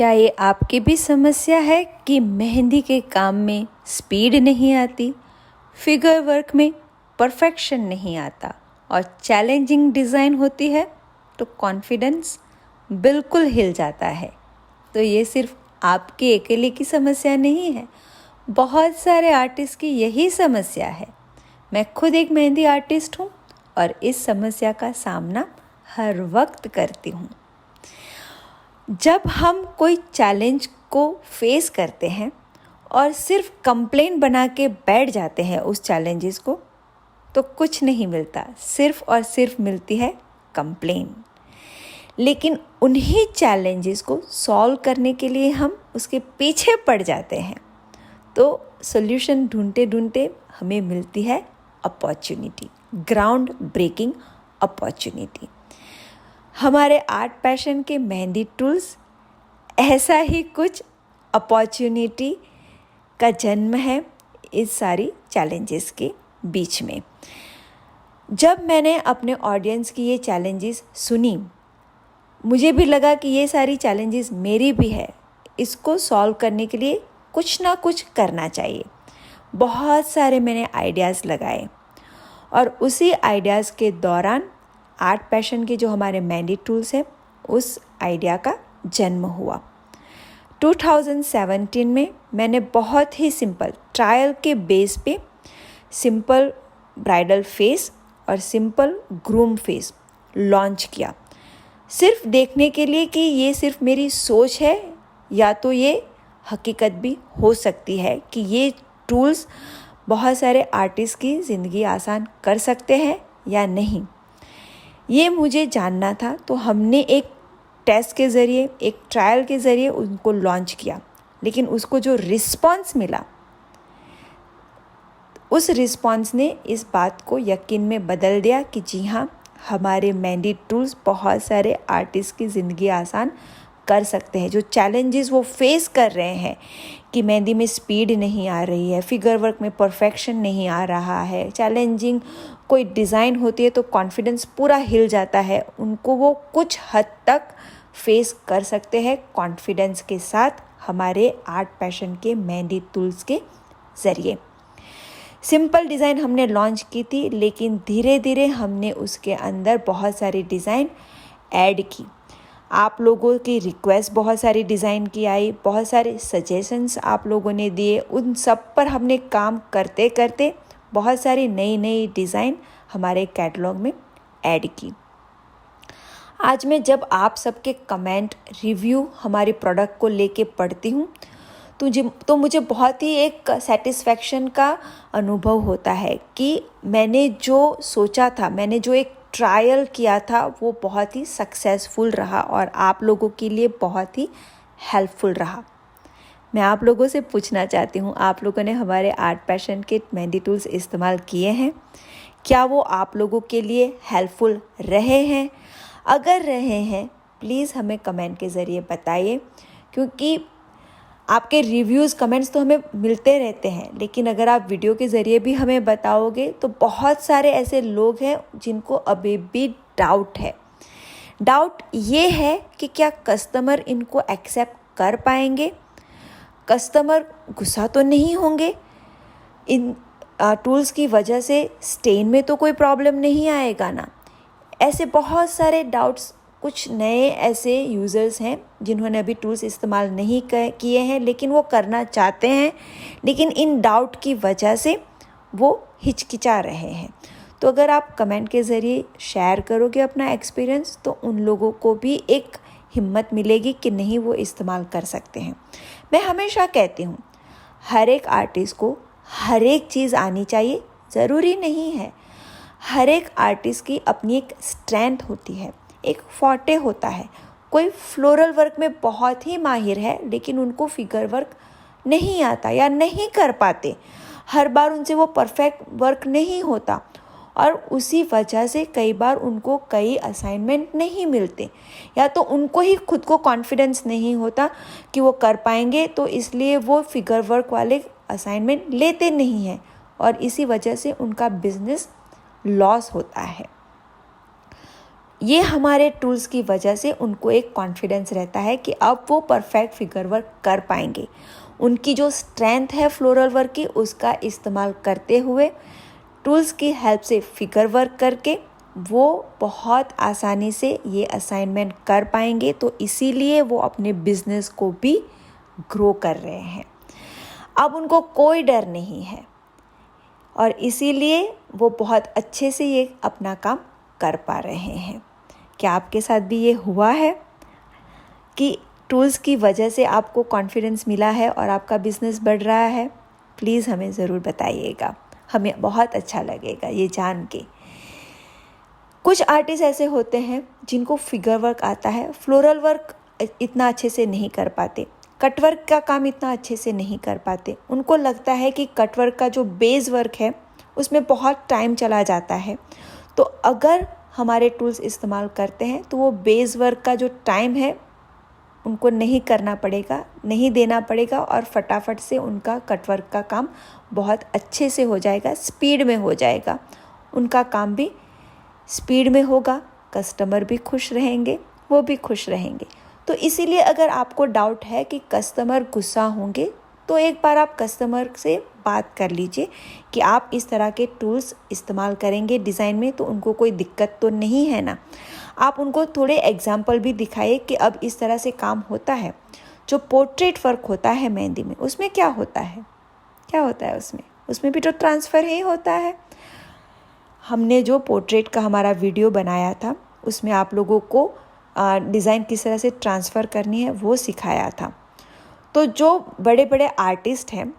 क्या ये आपकी भी समस्या है कि मेहंदी के काम में स्पीड नहीं आती, फिगर वर्क में परफेक्शन नहीं आता और चैलेंजिंग डिज़ाइन होती है तो कॉन्फिडेंस बिल्कुल हिल जाता है। तो ये सिर्फ आपकी अकेले की समस्या नहीं है, बहुत सारे आर्टिस्ट की यही समस्या है। मैं खुद एक मेहंदी आर्टिस्ट हूँ और इस समस्या का सामना हर वक्त करती हूँ। जब हम कोई चैलेंज को फेस करते हैं और सिर्फ कंप्लेन बना के बैठ जाते हैं उस चैलेंजेस को, तो कुछ नहीं मिलता, सिर्फ और सिर्फ मिलती है कंप्लेन। लेकिन उन्हीं चैलेंजेस को सॉल्व करने के लिए हम उसके पीछे पड़ जाते हैं, तो सॉल्यूशन ढूंढते ढूंढते हमें मिलती है अपॉर्चुनिटी, ग्राउंड ब्रेकिंग अपॉर्चुनिटी। हमारे आर्ट पैशन के मेहंदी टूल्स ऐसा ही कुछ अपॉर्चुनिटी का जन्म है इस सारी चैलेंजेस के बीच में। जब मैंने अपने ऑडियंस की ये चैलेंजेस सुनी, मुझे भी लगा कि ये सारी चैलेंजेस मेरी भी है, इसको सॉल्व करने के लिए कुछ ना कुछ करना चाहिए। बहुत सारे मैंने आइडियाज़ लगाए और उसी आइडियाज़ के दौरान आर्ट पैशन के जो हमारे मेहंदी टूल्स हैं, उस आइडिया का जन्म हुआ। 2017 में मैंने बहुत ही सिंपल ट्रायल के बेस पे सिंपल ब्राइडल फेस और सिंपल ग्रूम फेस लॉन्च किया, सिर्फ देखने के लिए कि ये सिर्फ मेरी सोच है या तो ये हकीकत भी हो सकती है कि ये टूल्स बहुत सारे आर्टिस्ट की ज़िंदगी आसान कर सकते हैं या नहीं। ये मुझे जानना था, तो हमने एक टेस्ट के ज़रिए, एक ट्रायल के ज़रिए उनको लॉन्च किया। लेकिन उसको जो रिस्पॉन्स मिला, उस रिस्पॉन्स ने इस बात को यकीन में बदल दिया कि जी हाँ, हमारे मेहंदी टूल्स बहुत सारे आर्टिस्ट की ज़िंदगी आसान कर सकते हैं। जो चैलेंजेस वो फेस कर रहे हैं कि मेहंदी में स्पीड नहीं आ रही है, फिगर वर्क में परफेक्शन नहीं आ रहा है, चैलेंजिंग कोई डिज़ाइन होती है तो कॉन्फिडेंस पूरा हिल जाता है, उनको वो कुछ हद तक फेस कर सकते हैं कॉन्फिडेंस के साथ हमारे आर्ट पैशन के मेहंदी टूल्स के ज़रिए। सिंपल डिज़ाइन हमने लॉन्च की थी, लेकिन धीरे धीरे हमने उसके अंदर बहुत सारी डिज़ाइन ऐड की। आप लोगों की रिक्वेस्ट बहुत सारी डिज़ाइन की आई, बहुत सारे सजेशंस आप लोगों ने दिए, उन सब पर हमने काम करते करते बहुत सारी नई नई डिज़ाइन हमारे कैटलॉग में ऐड की। आज मैं जब आप सबके कमेंट, रिव्यू हमारे प्रोडक्ट को लेके पढ़ती हूँ तो मुझे बहुत ही एक सेटिस्फैक्शन का अनुभव होता है कि मैंने जो सोचा था, मैंने जो एक ट्रायल किया था, वो बहुत ही सक्सेसफुल रहा और आप लोगों के लिए बहुत ही हेल्पफुल रहा। मैं आप लोगों से पूछना चाहती हूँ, आप लोगों ने हमारे आर्ट पैशन के मेहंदी टूल्स इस्तेमाल किए हैं? क्या वो आप लोगों के लिए हेल्पफुल रहे हैं? अगर रहे हैं, प्लीज़ हमें कमेंट के ज़रिए बताइए, क्योंकि आपके रिव्यूज़, कमेंट्स तो हमें मिलते रहते हैं, लेकिन अगर आप वीडियो के ज़रिए भी हमें बताओगे तो बहुत सारे ऐसे लोग हैं जिनको अभी भी डाउट है। डाउट ये है कि क्या कस्टमर इनको एक्सेप्ट कर पाएंगे, कस्टमर गुस्सा तो नहीं होंगे, इन टूल्स की वजह से स्टेन में तो कोई प्रॉब्लम नहीं आएगा ना। ऐसे बहुत सारे डाउट्स कुछ नए ऐसे यूज़र्स हैं जिन्होंने अभी टूल्स इस्तेमाल नहीं किए हैं, लेकिन वो करना चाहते हैं, लेकिन इन डाउट की वजह से वो हिचकिचा रहे हैं। तो अगर आप कमेंट के ज़रिए शेयर करोगे अपना एक्सपीरियंस, तो उन लोगों को भी एक हिम्मत मिलेगी कि नहीं, वो इस्तेमाल कर सकते हैं। मैं हमेशा कहती हूँ, हर एक आर्टिस्ट को हर एक चीज़ आनी चाहिए, ज़रूरी नहीं है। हर एक आर्टिस्ट की अपनी एक स्ट्रेंथ होती है, एक फोर्टे होता है। कोई फ्लोरल वर्क में बहुत ही माहिर है, लेकिन उनको फिगर वर्क नहीं आता या नहीं कर पाते, हर बार उनसे वो परफेक्ट वर्क नहीं होता और उसी वजह से कई बार उनको कई असाइनमेंट नहीं मिलते, या तो उनको ही खुद को कॉन्फिडेंस नहीं होता कि वो कर पाएंगे, तो इसलिए वो फिगर वर्क वाले असाइनमेंट लेते नहीं हैं और इसी वजह से उनका बिजनेस लॉस होता है। ये हमारे टूल्स की वजह से उनको एक कॉन्फिडेंस रहता है कि अब वो परफेक्ट फिगर वर्क कर पाएंगे। उनकी जो स्ट्रेंथ है फ्लोरल वर्क की, उसका इस्तेमाल करते हुए टूल्स की हेल्प से फिगर वर्क करके वो बहुत आसानी से ये असाइनमेंट कर पाएंगे। तो इसीलिए वो अपने बिजनेस को भी ग्रो कर रहे हैं। अब उनको कोई डर नहीं है और इसीलिए वो बहुत अच्छे से ये अपना काम कर पा रहे हैं। क्या आपके साथ भी ये हुआ है कि टूल्स की वजह से आपको कॉन्फिडेंस मिला है और आपका बिजनेस बढ़ रहा है? प्लीज़ हमें ज़रूर बताइएगा, हमें बहुत अच्छा लगेगा ये जान के। कुछ आर्टिस्ट ऐसे होते हैं जिनको फिगर वर्क आता है, फ्लोरल वर्क इतना अच्छे से नहीं कर पाते, कटवर्क का काम इतना अच्छे से नहीं कर पाते। उनको लगता है कि कटवर्क का जो बेस वर्क है उसमें बहुत टाइम चला जाता है। तो अगर हमारे टूल्स इस्तेमाल करते हैं तो वो बेस वर्क का जो टाइम है उनको नहीं करना पड़ेगा, नहीं देना पड़ेगा और फटाफट से उनका कटवर्क का काम बहुत अच्छे से हो जाएगा, स्पीड में हो जाएगा। उनका काम भी स्पीड में होगा, कस्टमर भी खुश रहेंगे, वो भी खुश रहेंगे। तो इसीलिए अगर आपको डाउट है कि कस्टमर गुस्सा होंगे तो एक बार आप कस्टमर से बात कर लीजिए कि आप इस तरह के टूल्स इस्तेमाल करेंगे डिज़ाइन में तो उनको कोई दिक्कत तो नहीं है ना। आप उनको थोड़े एग्जाम्पल भी दिखाइए कि अब इस तरह से काम होता है। जो पोर्ट्रेट वर्क होता है मेहंदी में, उसमें क्या होता है, क्या होता है उसमें भी तो ट्रांसफ़र ही होता है। हमने जो पोर्ट्रेट का हमारा वीडियो बनाया था उसमें आप लोगों को डिज़ाइन किस तरह से ट्रांसफ़र करनी है वो सिखाया था। तो जो बड़े बड़े आर्टिस्ट हैं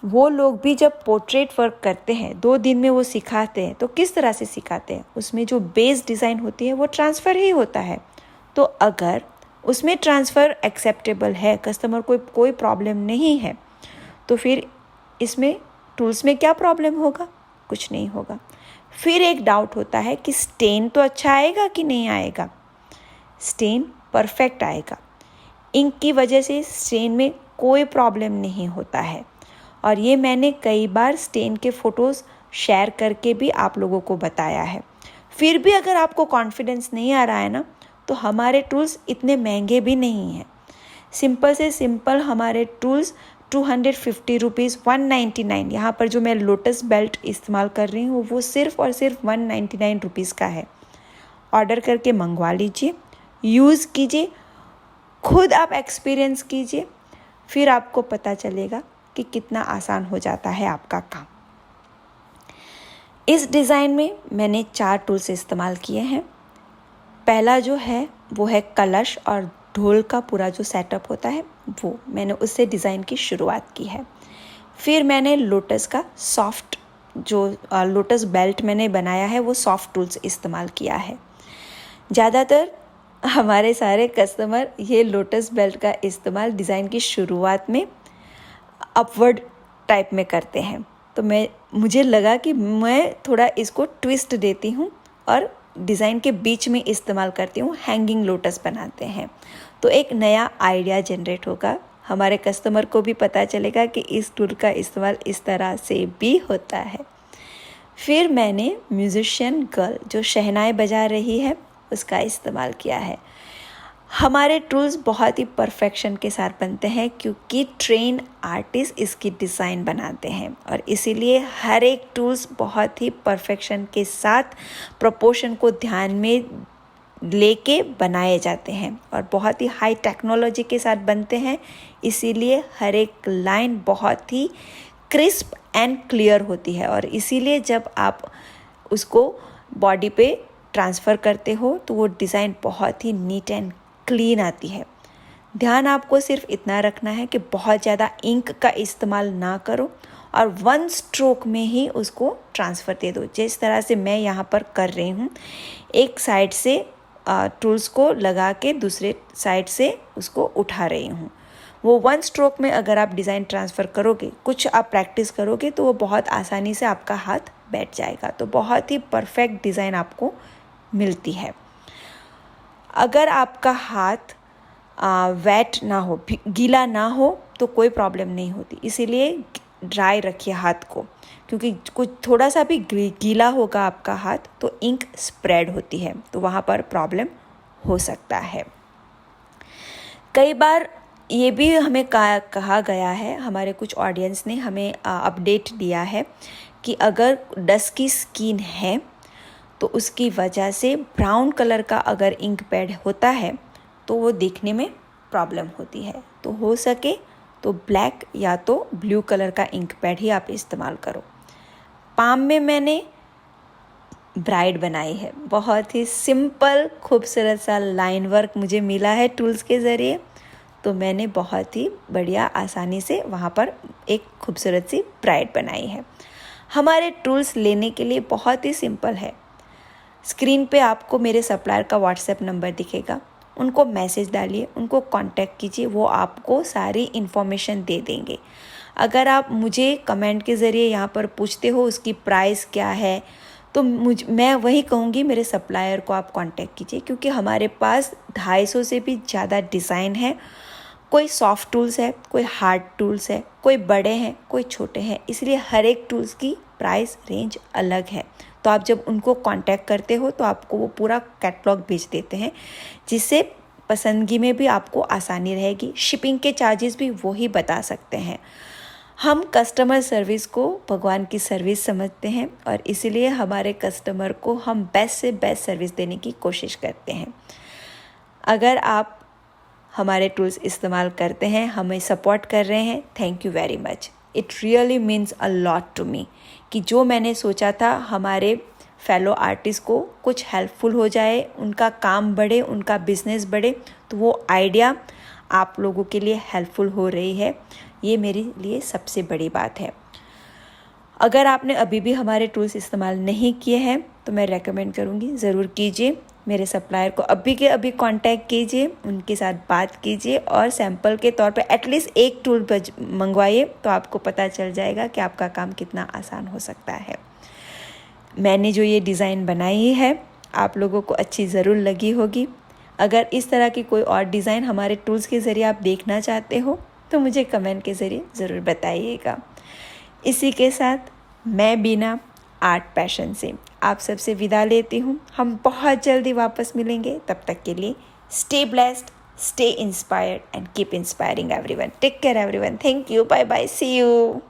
वो लोग भी जब पोर्ट्रेट वर्क करते हैं 2 दिन में वो सिखाते हैं तो किस तरह से सिखाते हैं, उसमें जो बेस डिज़ाइन होती है वो ट्रांसफ़र ही होता है। तो अगर उसमें ट्रांसफ़र एक्सेप्टेबल है, कस्टमर को कोई प्रॉब्लम नहीं है, तो फिर इसमें टूल्स में क्या प्रॉब्लम होगा? कुछ नहीं होगा। फिर एक डाउट होता है कि स्टेन तो अच्छा आएगा कि नहीं आएगा। स्टेन परफेक्ट आएगा, इंक की वजह से स्टेन में कोई प्रॉब्लम नहीं होता है। और ये मैंने कई बार स्टेन के फ़ोटोज़ शेयर करके भी आप लोगों को बताया है। फिर भी अगर आपको कॉन्फिडेंस नहीं आ रहा है ना, तो हमारे टूल्स इतने महंगे भी नहीं हैं। सिंपल से सिंपल हमारे टूल्स 250 रुपीज़, 199, यहाँ पर जो मैं लोटस बेल्ट इस्तेमाल कर रही हूँ वो सिर्फ़ और सिर्फ 199 रुपीज़ का है। ऑर्डर करके मंगवा लीजिए, यूज़ कीजिए, खुद आप एक्सपीरियंस कीजिए, फिर आपको पता चलेगा कि कितना आसान हो जाता है आपका काम। इस डिज़ाइन में मैंने 4 टूल्स इस्तेमाल किए हैं। पहला जो है वो है कलश और ढोल का पूरा जो सेटअप होता है वो मैंने उससे डिज़ाइन की शुरुआत की है। फिर मैंने लोटस का सॉफ्ट जो लोटस बेल्ट मैंने बनाया है वो सॉफ्ट टूल्स इस्तेमाल किया है। ज़्यादातर हमारे सारे कस्टमर ये लोटस बेल्ट का इस्तेमाल डिज़ाइन की शुरुआत में अपवर्ड टाइप में करते हैं। तो मुझे लगा कि मैं थोड़ा इसको ट्विस्ट देती हूँ और डिज़ाइन के बीच में इस्तेमाल करती हूँ, हैंगिंग लोटस बनाते हैं। तो एक नया आइडिया जनरेट होगा, हमारे कस्टमर को भी पता चलेगा कि इस टूल का इस्तेमाल इस तरह से भी होता है। फिर मैंने म्यूजिशियन गर्ल जो शहनाई बजा रही है उसका इस्तेमाल किया है। हमारे टूल्स बहुत ही परफेक्शन के साथ बनते हैं क्योंकि ट्रेन आर्टिस्ट इसकी डिज़ाइन बनाते हैं और इसीलिए हर एक टूल्स बहुत ही परफेक्शन के साथ प्रोपोर्शन को ध्यान में लेके बनाए जाते हैं और बहुत ही हाई टेक्नोलॉजी के साथ बनते हैं। इसीलिए हर एक लाइन बहुत ही क्रिस्प एंड क्लियर होती है और इसीलिए जब आप उसको बॉडी पे ट्रांसफ़र करते हो तो वो डिज़ाइन बहुत ही नीट एंड क्लीन आती है। ध्यान आपको सिर्फ इतना रखना है कि बहुत ज़्यादा इंक का इस्तेमाल ना करो और 1 स्ट्रोक में ही उसको ट्रांसफ़र दे दो, जिस तरह से मैं यहाँ पर कर रही हूँ। एक साइड से टूल्स को लगा के दूसरे साइड से उसको उठा रही हूँ। वो 1 स्ट्रोक में अगर आप डिज़ाइन ट्रांसफ़र करोगे, कुछ आप प्रैक्टिस करोगे तो वो बहुत आसानी से आपका हाथ बैठ जाएगा। तो बहुत ही परफेक्ट डिज़ाइन आपको मिलती है। अगर आपका हाथ वेट ना हो, गीला ना हो तो कोई प्रॉब्लम नहीं होती। इसीलिए ड्राई रखिए हाथ को, क्योंकि कुछ थोड़ा सा भी गीला होगा आपका हाथ तो इंक स्प्रेड होती है, तो वहाँ पर प्रॉब्लम हो सकता है। कई बार ये भी हमें कहा गया है, हमारे कुछ ऑडियंस ने हमें अपडेट दिया है कि अगर डस्की स्किन है तो उसकी वजह से ब्राउन कलर का अगर इंक पैड होता है तो वो दिखने में प्रॉब्लम होती है। तो हो सके तो ब्लैक या तो ब्लू कलर का इंक पैड ही आप इस्तेमाल करो। पाम में मैंने ब्राइड बनाई है, बहुत ही सिंपल खूबसूरत सा लाइन वर्क मुझे मिला है टूल्स के ज़रिए, तो मैंने बहुत ही बढ़िया आसानी से वहाँ पर एक खूबसूरत सी ब्राइड बनाई है। हमारे टूल्स लेने के लिए बहुत ही सिंपल है। स्क्रीन पे आपको मेरे सप्लायर का व्हाट्सएप नंबर दिखेगा, उनको मैसेज डालिए, उनको कांटेक्ट कीजिए, वो आपको सारी इन्फॉर्मेशन दे देंगे। अगर आप मुझे कमेंट के ज़रिए यहाँ पर पूछते हो उसकी प्राइस क्या है, तो मैं वही कहूँगी मेरे सप्लायर को आप कांटेक्ट कीजिए, क्योंकि हमारे पास 250 से भी ज़्यादा डिज़ाइन है। कोई सॉफ्ट टूल्स है, कोई हार्ड टूल्स है, कोई बड़े हैं, कोई छोटे हैं, इसलिए हर एक टूल्स की प्राइस रेंज अलग है। तो आप जब उनको कांटेक्ट करते हो तो आपको वो पूरा कैटलॉग भेज देते हैं, जिससे पसंदगी में भी आपको आसानी रहेगी। शिपिंग के चार्जेस भी वो ही बता सकते हैं। हम कस्टमर सर्विस को भगवान की सर्विस समझते हैं और इसीलिए हमारे कस्टमर को हम बेस्ट से बेस्ट सर्विस देने की कोशिश करते हैं। अगर आप हमारे टूल्स इस्तेमाल करते हैं, हमें सपोर्ट कर रहे हैं, thank you very much. It really means a lot to me कि जो मैंने सोचा था हमारे फेलो आर्टिस्ट को कुछ हेल्पफुल हो जाए, उनका काम बढ़े, उनका बिजनेस बढ़े, तो वो आइडिया आप लोगों के लिए हेल्पफुल हो रही है, ये मेरे लिए सबसे बड़ी बात है। अगर आपने अभी भी हमारे टूल्स इस्तेमाल नहीं किए हैं तो मैं रेकमेंड करूँगी ज़रूर कीजिए। मेरे सप्लायर को अभी के अभी कांटेक्ट कीजिए, उनके साथ बात कीजिए और सैंपल के तौर पे एटलीस्ट एक टूल मंगवाइए, तो आपको पता चल जाएगा कि आपका काम कितना आसान हो सकता है। मैंने जो ये डिज़ाइन बनाई है आप लोगों को अच्छी ज़रूर लगी होगी। अगर इस तरह की कोई और डिज़ाइन हमारे टूल्स के ज़रिए आप देखना चाहते हो तो मुझे कमेंट के ज़रिए ज़रूर बताइएगा। इसी के साथ मैं बीना आर्ट पैशन से आप सबसे विदा लेती हूँ। हम बहुत जल्दी वापस मिलेंगे, तब तक के लिए stay blessed, stay inspired and keep inspiring everyone. Take care everyone. Thank you, bye bye, see you.